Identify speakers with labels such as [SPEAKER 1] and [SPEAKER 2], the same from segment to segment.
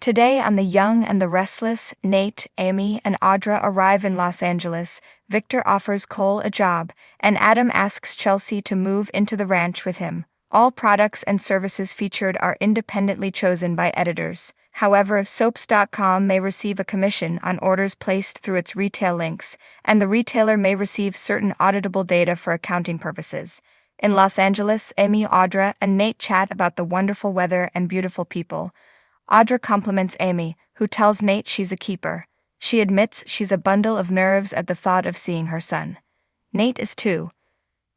[SPEAKER 1] Today on The Young and the Restless, Nate, Amy, and Audra arrive in Los Angeles. Victor offers Cole a job, and Adam asks Chelsea to move into the ranch with him. All products and services featured are independently chosen by editors. However, Soaps.com may receive a commission on orders placed through its retail links, and the retailer may receive certain auditable data for accounting purposes. In Los Angeles, Amy, Audra, and Nate chat about the wonderful weather and beautiful people. Audra compliments Amy, who tells Nate she's a keeper. She admits she's a bundle of nerves at the thought of seeing her son. Nate is too.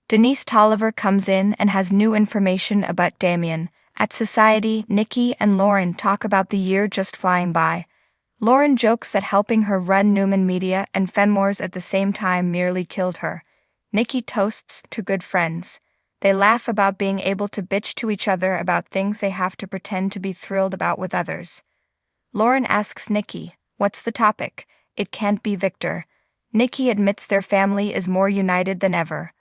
[SPEAKER 1] Denise Tolliver comes in and has new information about Damian. At Society, Nikki and Lauren talk about the year just flying by. Lauren jokes that helping her run Newman Media and Fenmore's at the same time nearly killed her. Nikki toasts to good friends. They laugh about being able to bitch to each other about things they have to pretend to be thrilled about with others. Lauren asks Nikki, "What's the topic?" "It can't be Victor." Nikki admits their family is more united than ever.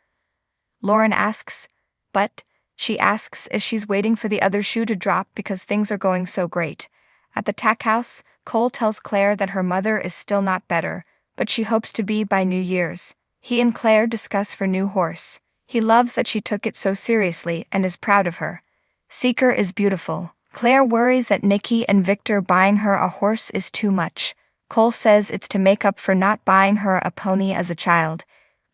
[SPEAKER 1] Lauren asks, "But?" She asks if she's waiting for the other shoe to drop because things are going so great. At the tack house, Cole tells Claire that her mother is still not better, but she hopes to be by New Year's. He and Claire discuss her new horse. He loves that she took it so seriously and is proud of her. Seeker is beautiful. Claire worries that Nikki and Victor buying her a horse is too much. Cole says it's to make up for not buying her a pony as a child.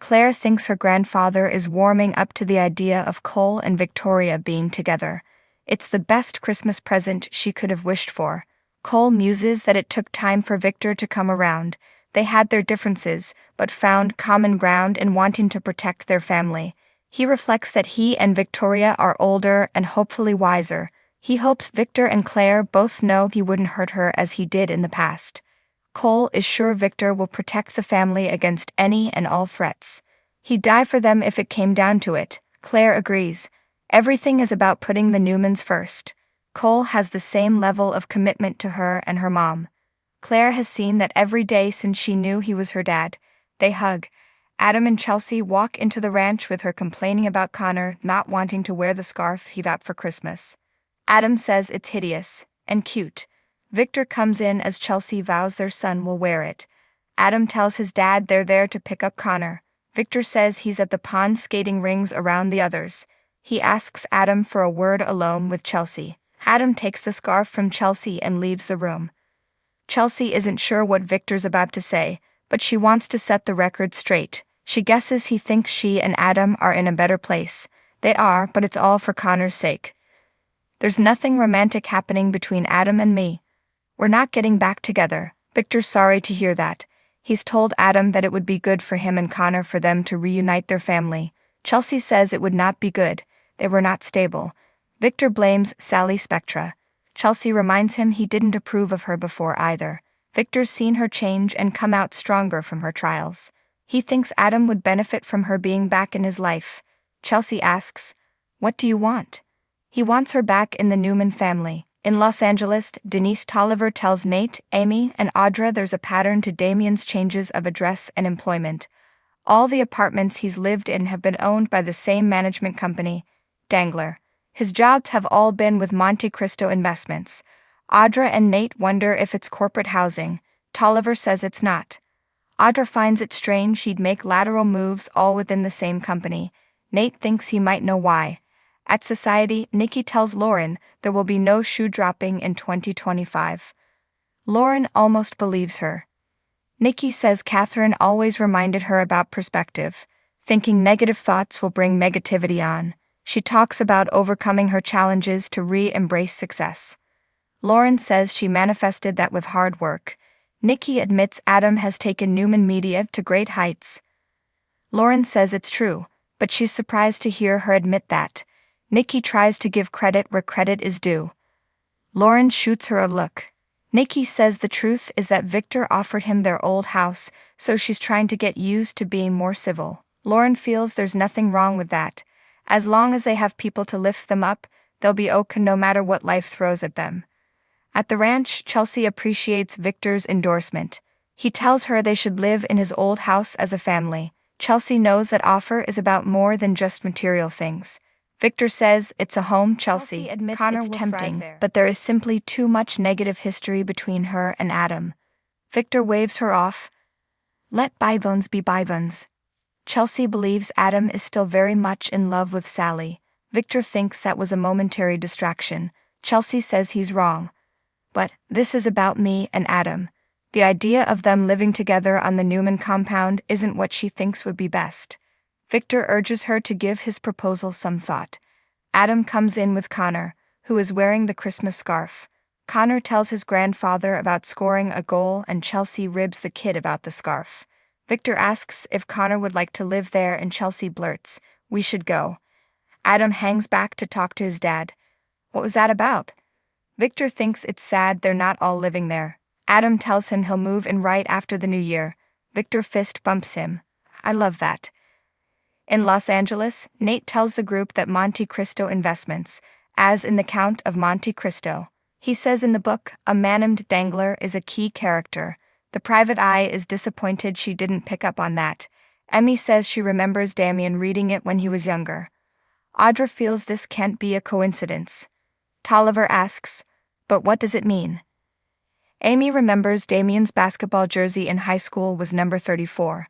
[SPEAKER 1] Claire thinks her grandfather is warming up to the idea of Cole and Victoria being together. It's the best Christmas present she could have wished for. Cole muses that it took time for Victor to come around. They had their differences, but found common ground in wanting to protect their family. He reflects that he and Victoria are older and hopefully wiser. He hopes Victor and Claire both know he wouldn't hurt her as he did in the past. Cole is sure Victor will protect the family against any and all threats. He'd die for them if it came down to it. Claire agrees. Everything is about putting the Newmans first. Cole has the same level of commitment to her and her mom. Claire has seen that every day since she knew he was her dad. They hug. Adam and Chelsea walk into the ranch with her complaining about Connor not wanting to wear the scarf he got for Christmas. Adam says it's hideous and cute. Victor comes in as Chelsea vows their son will wear it. Adam tells his dad they're there to pick up Connor. Victor says he's at the pond skating rings around the others. He asks Adam for a word alone with Chelsea. Adam takes the scarf from Chelsea and leaves the room. Chelsea isn't sure what Victor's about to say, but she wants to set the record straight. She guesses he thinks she and Adam are in a better place. They are, but it's all for Connor's sake. "There's nothing romantic happening between Adam and me. We're not getting back together." Victor's sorry to hear that. He's told Adam that it would be good for him and Connor for them to reunite their family. Chelsea says it would not be good. They were not stable. Victor blames Sally Spectra. Chelsea reminds him he didn't approve of her before either. Victor's seen her change and come out stronger from her trials. He thinks Adam would benefit from her being back in his life. Chelsea asks, "What do you want?" He wants her back in the Newman family. In Los Angeles, Denise Tolliver tells Nate, Amy, and Audra there's a pattern to Damian's changes of address and employment. All the apartments he's lived in have been owned by the same management company, Dangler. His jobs have all been with Monte Cristo Investments. Audra and Nate wonder if it's corporate housing. Tolliver says it's not. Audra finds it strange he'd make lateral moves all within the same company. Nate thinks he might know why. At Society, Nikki tells Lauren there will be no shoe dropping in 2025. Lauren almost believes her. Nikki says Catherine always reminded her about perspective. Thinking negative thoughts will bring negativity on. She talks about overcoming her challenges to re-embrace success. Lauren says she manifested that with hard work. Nikki admits Adam has taken Newman Media to great heights. Lauren says it's true, but she's surprised to hear her admit that. Nikki tries to give credit where credit is due. Lauren shoots her a look. Nikki says the truth is that Victor offered him their old house, so she's trying to get used to being more civil. Lauren feels there's nothing wrong with that. As long as they have people to lift them up, they'll be okay no matter what life throws at them. At the ranch, Chelsea appreciates Victor's endorsement. He tells her they should live in his old house as a family. Chelsea knows that offer is about more than just material things. Victor says it's a home, Chelsea.
[SPEAKER 2] Chelsea admits
[SPEAKER 1] Connor
[SPEAKER 2] it's
[SPEAKER 1] will
[SPEAKER 2] tempting,
[SPEAKER 1] thrive there, but there is simply too much negative history between her and Adam. Victor waves her off. Let bygones be bygones. Chelsea believes Adam is still very much in love with Sally. Victor thinks that was a momentary distraction. Chelsea says he's wrong. But this is about me and Adam. The idea of them living together on the Newman compound isn't what she thinks would be best. Victor urges her to give his proposal some thought. Adam comes in with Connor, who is wearing the Christmas scarf. Connor tells his grandfather about scoring a goal and Chelsea ribs the kid about the scarf. Victor asks if Connor would like to live there and Chelsea blurts, "We should go." Adam hangs back to talk to his dad. What was that about? Victor thinks it's sad they're not all living there. Adam tells him he'll move in right after the new year. Victor fist bumps him. I love that. In Los Angeles, Nate tells the group that Monte Cristo investments, as in the Count of Monte Cristo. He says in the book, a man named Dangler is a key character. The private eye is disappointed she didn't pick up on that. Emmy says she remembers Damian reading it when he was younger. Audra feels this can't be a coincidence. Tolliver asks, but what does it mean? Amy remembers Damian's basketball jersey in high school was number 34.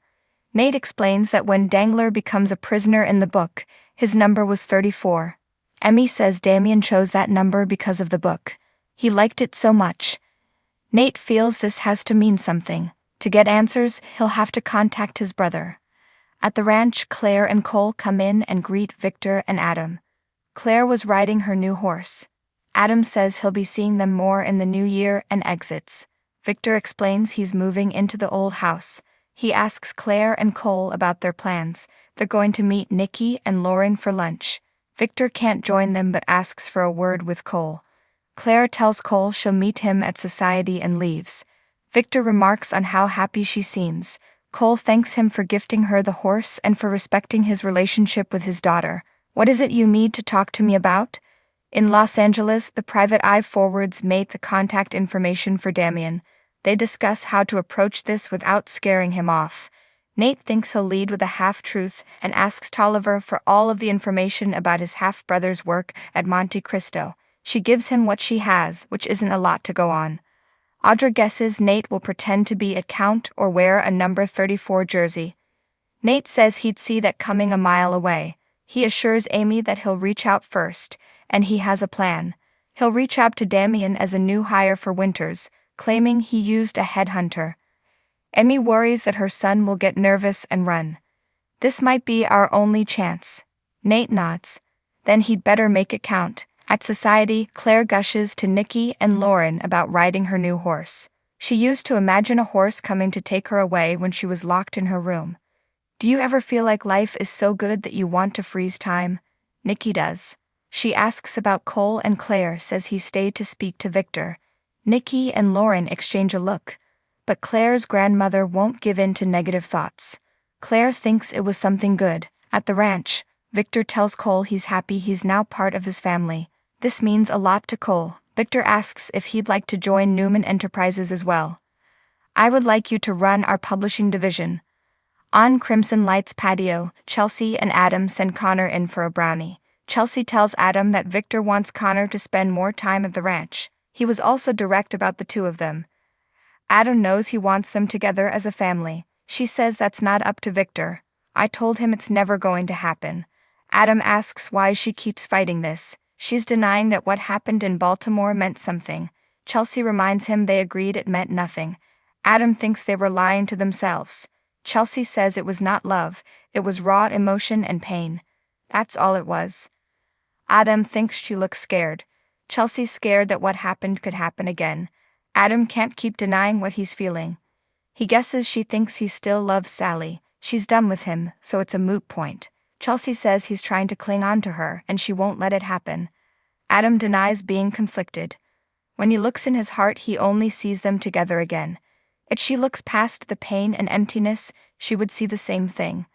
[SPEAKER 1] Nate explains that when Dangler becomes a prisoner in the book, his number was 34. Emmy says Damian chose that number because of the book. He liked it so much. Nate feels this has to mean something. To get answers, he'll have to contact his brother. At the ranch, Claire and Cole come in and greet Victor and Adam. Claire was riding her new horse. Adam says he'll be seeing them more in the new year and exits. Victor explains he's moving into the old house. He asks Claire and Cole about their plans. They're going to meet Nikki and Lauren for lunch. Victor can't join them but asks for a word with Cole. Claire tells Cole she'll meet him at society and leaves. Victor remarks on how happy she seems. Cole thanks him for gifting her the horse and for respecting his relationship with his daughter. What is it you need to talk to me about? In Los Angeles, the private eye forwards Nate the contact information for Damian. They discuss how to approach this without scaring him off. Nate thinks he'll lead with a half-truth and asks Tolliver for all of the information about his half-brother's work at Monte Cristo. She gives him what she has, which isn't a lot to go on. Audra guesses Nate will pretend to be a count or wear a number 34 jersey. Nate says he'd see that coming a mile away. He assures Amy that he'll reach out first, and he has a plan. He'll reach out to Damian as a new hire for Winters, claiming he used a headhunter. Amy worries that her son will get nervous and run. This might be our only chance. Nate nods. Then he'd better make it count. At society, Claire gushes to Nikki and Lauren about riding her new horse. She used to imagine a horse coming to take her away when she was locked in her room. Do you ever feel like life is so good that you want to freeze time? Nikki does. She asks about Cole and Claire says he stayed to speak to Victor. Nikki and Lauren exchange a look. But Claire's grandmother won't give in to negative thoughts. Claire thinks it was something good. At the ranch, Victor tells Cole he's happy he's now part of his family. This means a lot to Cole. Victor asks if he'd like to join Newman Enterprises as well. I would like you to run our publishing division. On Crimson Light's patio, Chelsea and Adam send Connor in for a brownie. Chelsea tells Adam that Victor wants Connor to spend more time at the ranch. He was also direct about the two of them. Adam knows he wants them together as a family. She says that's not up to Victor. I told him it's never going to happen. Adam asks why she keeps fighting this. She's denying that what happened in Baltimore meant something. Chelsea reminds him they agreed it meant nothing. Adam thinks they were lying to themselves. Chelsea says it was not love, it was raw emotion and pain. That's all it was. Adam thinks she looks scared. Chelsea's scared that what happened could happen again. Adam can't keep denying what he's feeling. He guesses she thinks he still loves Sally. She's done with him, so it's a moot point. Chelsea says he's trying to cling on to her and she won't let it happen. Adam denies being conflicted. When he looks in his heart, he only sees them together again. If she looks past the pain and emptiness, she would see the same thing.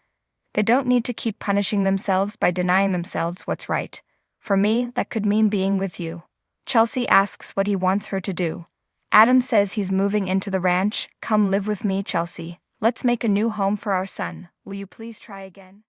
[SPEAKER 1] They don't need to keep punishing themselves by denying themselves what's right. For me, that could mean being with you. Chelsea asks what he wants her to do. Adam says he's moving into the ranch. Come live with me, Chelsea. Let's make a new home for our son. Will you please try again?